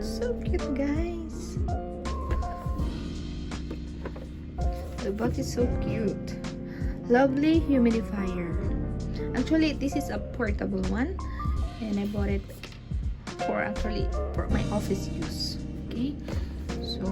So cute, guys. The box is so cute. Lovely humidifier. Actually, this is a portable one, and I bought it for my office use. Okay, so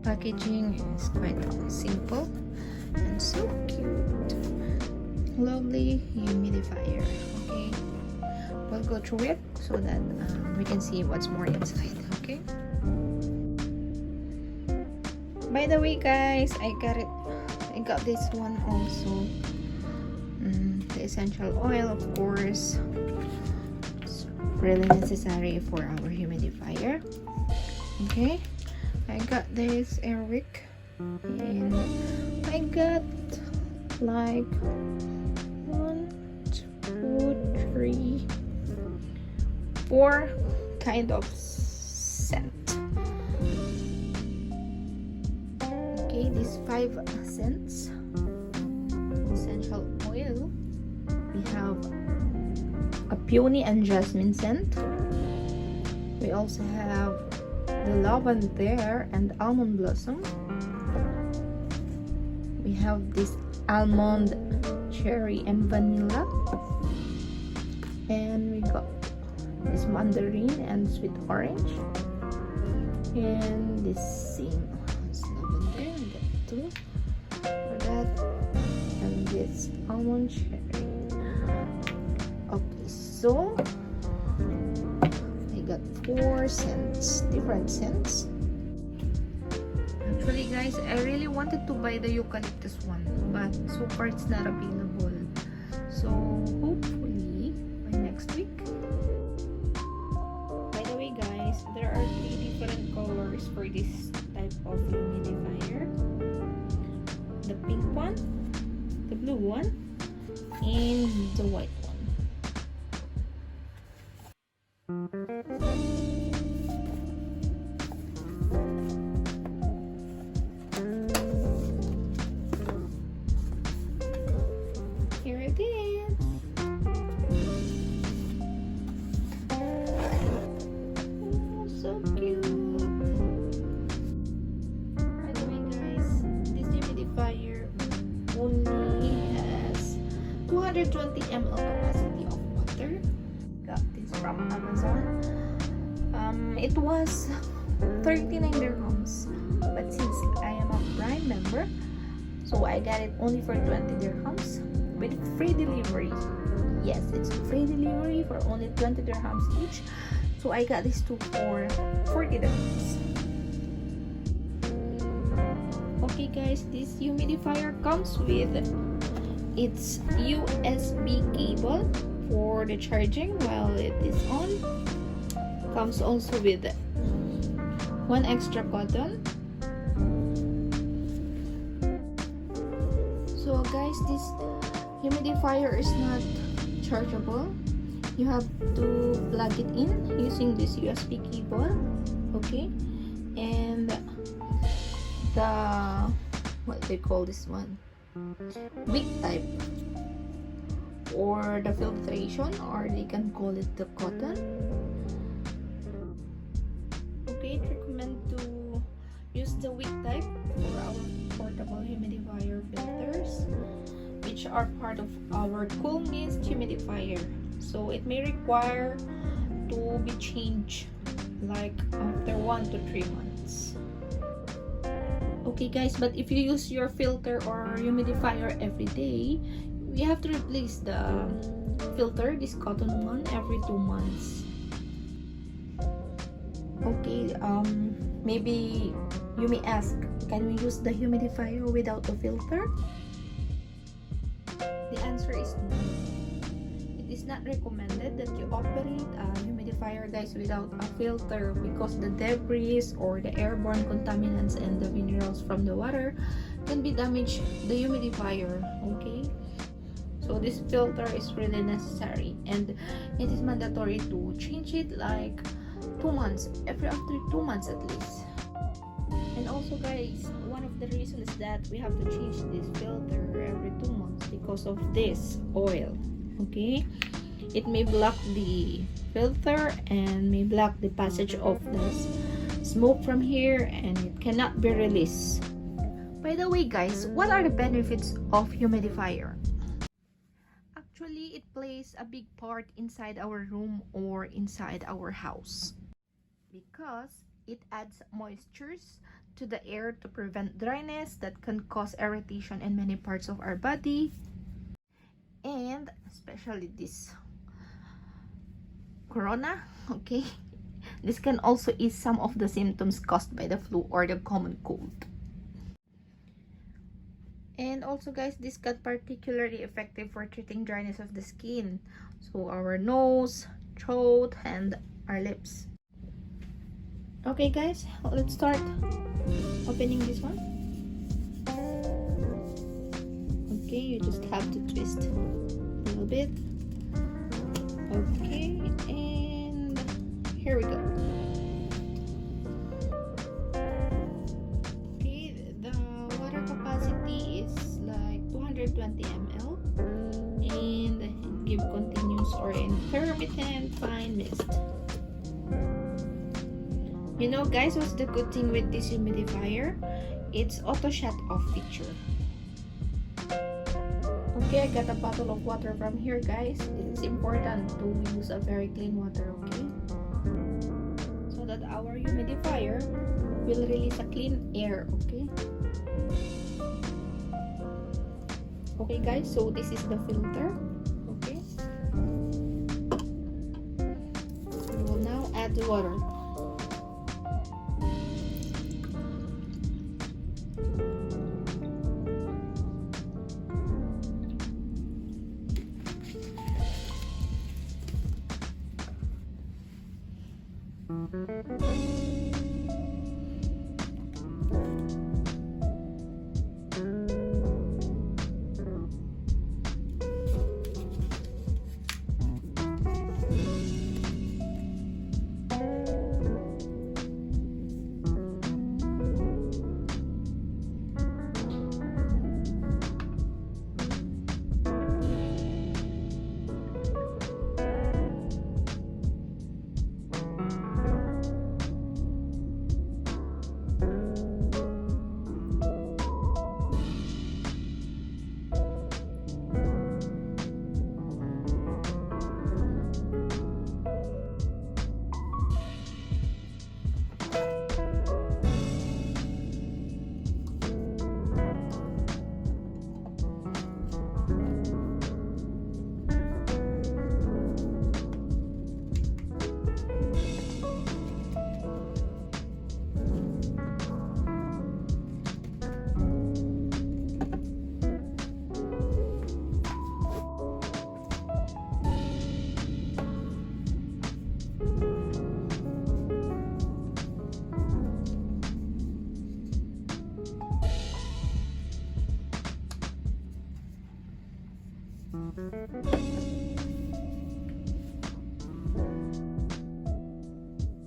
packaging is quite simple and so cute. Lovely humidifier. Okay, we'll go through it so that we can see what's more inside. Okay. By the way, guys, I got this one also. The essential oil, of course, it's really necessary for our humidifier. Okay, I got this airwick, and I got like 1, 2, 3, 4 kind of scent. Okay, these 5 scents. Essential oil. We have a peony and jasmine scent. We also have the lavender and almond blossom. We have this almond, cherry, and vanilla. And we got this mandarin and sweet orange. And this same lavender. We got 2 for that. And this almond cherry. Okay, so I got 4 scents, different scents. Actually, guys, I really wanted to buy the eucalyptus one, but so far it's not available. So hopefully by next week. By the way, guys, there are 3 different colors for this type of humidifier. The pink one, the blue one, and the white one. Here it is. Oh, so cute. By the way, guys, this humidifier only has 220 ml capacity of water. Got this from Amazon. It was 39 dirhams, but since I am a Prime member, so I got it only for 20 dirhams with free delivery. Yes, it's free delivery for only 20 dirhams each. So I got these 2 for 40 dirhams. Okay, guys, this humidifier comes with its USB cable for the charging while it is on. Comes also with 1 extra cotton. So guys, this humidifier is not chargeable. You have to plug it in using this USB cable. Okay, and the what they call this one, wick type, or the filtration, or they can call it the cotton. Okay, recommend to use the wick type for our portable humidifier filters, which are part of our cool mist humidifier. So it may require to be changed like after 1 to 3 months. Okay, guys, but if you use your filter or humidifier every day, we have to replace the filter, this cotton one, every 2 months. Okay, maybe you may ask, can we use the humidifier without a filter? The answer is no. It is not recommended that you operate a humidifier, guys, without a filter, because the debris or the airborne contaminants and the minerals from the water can be damage the humidifier. Okay, so this filter is really necessary, and it is mandatory to change it like 2 months, after 2 months at least. And also, guys, one of the reasons that we have to change this filter every 2 months because of this oil. Okay, It may block the filter and may block the passage of the smoke from here, and it cannot be released. By the way guys, what are the benefits of humidifier? Actually, it plays a big part inside our room or inside our house because it adds moistures to the air to prevent dryness that can cause irritation in many parts of our body, and especially this corona, okay, this can also ease some of the symptoms caused by the flu or the common cold. And also guys, this got particularly effective for treating dryness of the skin, so our nose, throat, and our lips. Okay guys, let's start opening this one. Okay, you just have to twist a little bit. Okay, and here we go. Okay, the water capacity is like 220 ml, and give continuous or intermittent fine mist. You know guys, what's the good thing with this humidifier? It's auto shut off feature. Okay, I got a bottle of water from here guys. It's important to use a very clean water, okay? So that our humidifier will release a clean air, okay? Okay guys, so this is the filter, okay? We will now add the water.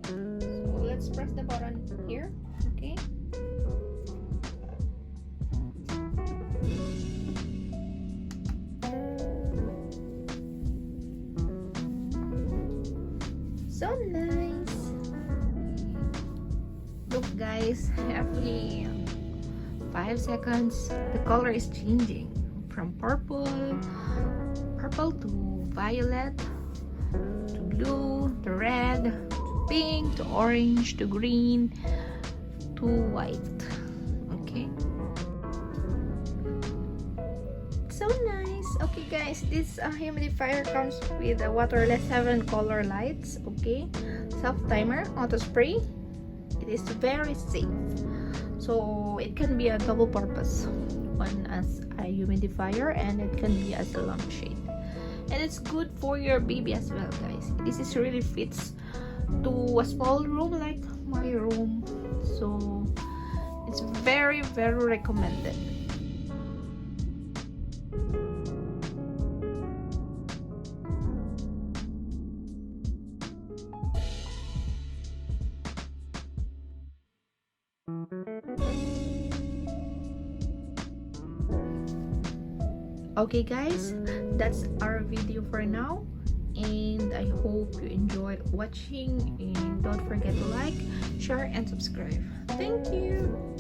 So let's press the button here, okay? So nice. Look guys, every 5 seconds the color is changing from purple to violet to blue to red to pink to orange to green to white. Okay, so nice. Okay guys, this humidifier comes with a waterless 7 color lights, okay, self timer, auto spray. It is very safe, so it can be a double purpose, one as a humidifier and it can be as a lampshade, and it's good for your baby as well guys. This is really fits to a small room like my room, so it's very recommended. Okay guys, that's our video for now, and I hope you enjoy watching, and don't forget to like, share, and subscribe. Thank you.